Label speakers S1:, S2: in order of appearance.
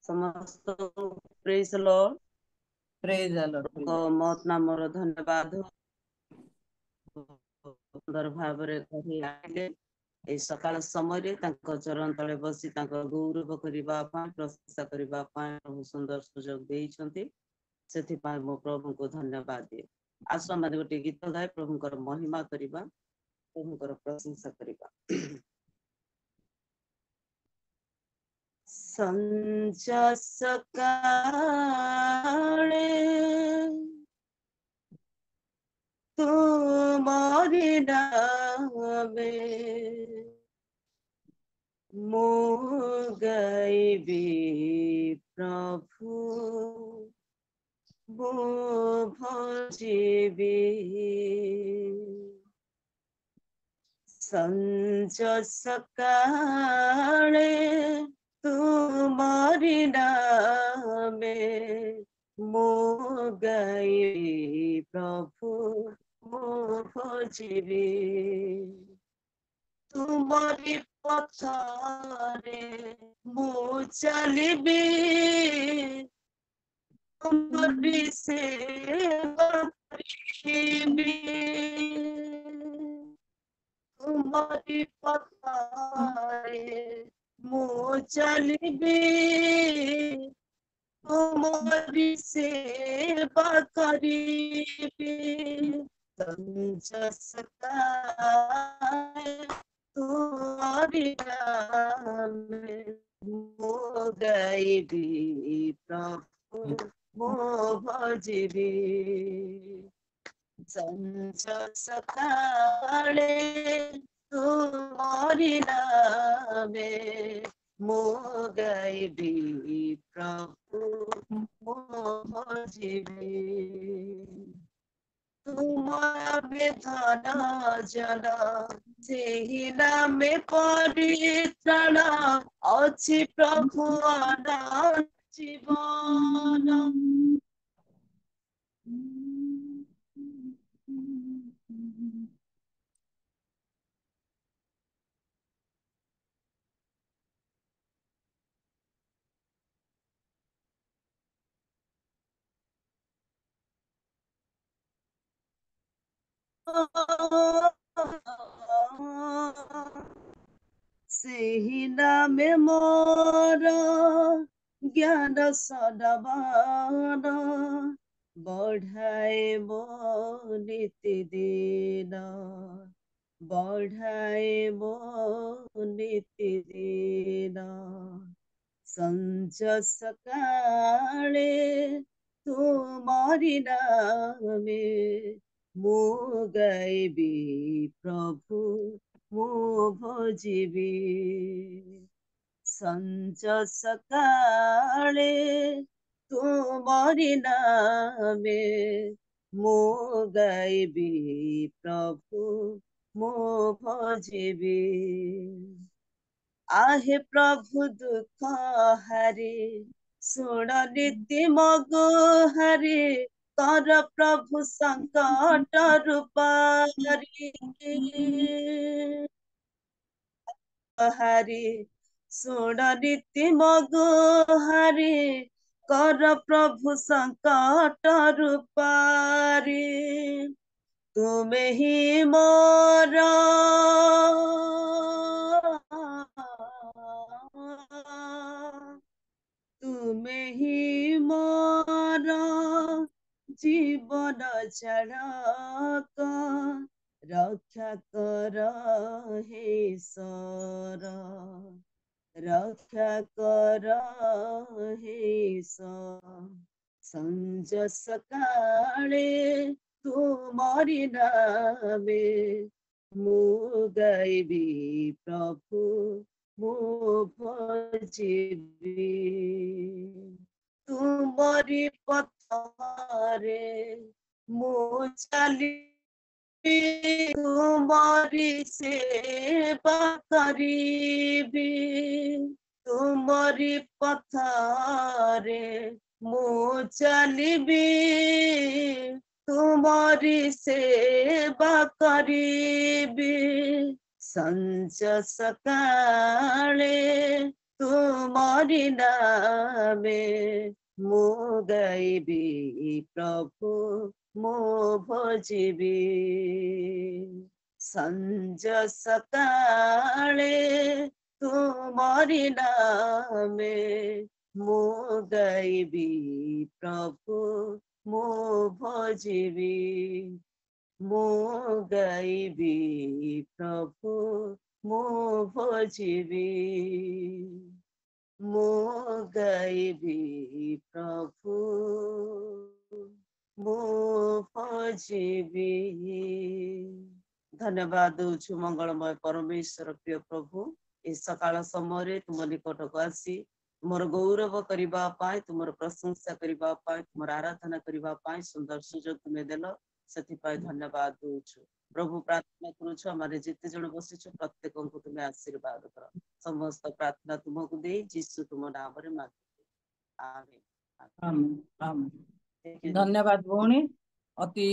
S1: समस्त praise Lord
S2: praise the Lord
S1: को मत नामर धन्यवाद सुंदर भाव कही आइले ए सकाळ समय चरण तले बसी गौरव करने प्रशंसा करने प्रभु सुंदर सुजोग देइछन्ति सेथिपाई मो प्रभु को धन्यवाद दिए आसु आम गोटे गीत गाए प्रभुकर महिमा करबा प्रभुकर प्रशंसा करबा संज सकाळे तुम्हारी नामे मो गाइबी प्रभु मो भजिबी संज सकाळे तुम्हारी नामे मो गाइबी प्रभु मो भजिबी तुम्हारी पथरे मो चलिबी तुम्हारी सेवा करिबी तुम्हारी पथरे मो चलिबी तुम्हारी सेवा करिबी संज सकाळे तुम्हारी नामे मो गाइबी प्रभु मो भजिबी संज सकाळे तुम्हारी नामे मो गाइबी प्रभु मो भजिबी तुम्हारे धन जन सेही नामे परित्राण अछि प्रभु अनंत जीवन सेही नामे मोर ज्ञान सदमान बढ़ाए मो नीति दिन बढ़ाए मो नीति दिन संज सकाळे तुम्हारी नामे मो गाइबी प्रभु मो भजिबी संज सकाळे तुम्हारी नामे मो गाइबी प्रभु मो भजिबी आहे प्रभु दुख हारी सुन नीति मगु हारी कर प्रभु संकट रूपारी हारी सुन नीति मगु हारी कर प्रभु संकट रूपारी तुम्हें ही मोर तुम्हें ही मोर जीवन चालक रक्षा कर हे सर रक्षा कर हे संज सकाळे तुम्हारी नामे मो गाइबी प्रभु मो भजिबी तुम्हारी पथरे मो चलिबी तुम्हारी सेवा करिबी तुम्हारी पथरे मो चलिबी तुम्हारी सेवा करिबी संज सकाळे तुमरी नामे मु गाइबी प्रभु मु भजिबी संज सकाळे तुमरी नामे मु गाइबी प्रभु मु भजिबी मु गाइबी प्रभु मु भजिबी मु गाइबी प्रभु मु भजिबी। धन्यवाद दौछु मंगलमय परमेश्वर प्रिय प्रभु ए सकाळ समय तुम निकट को आसी तुमर गौरव करने तुमर प्रशंसा करने तुमर आराधना करने सुंदर सुजोग तुम्हें देल से धन्यवाद दौछु प्रभु प्रार्थना करुछु हमारे जिते जन बसी प्रत्येक को तुम्हें आशीर्वाद कर समस्त प्रार्थना तुमको दे जीसु तुम नाम रे मांगे आमीन
S2: आमीन आमीन
S1: Thank you,
S2: धन्यवाद भौणी अति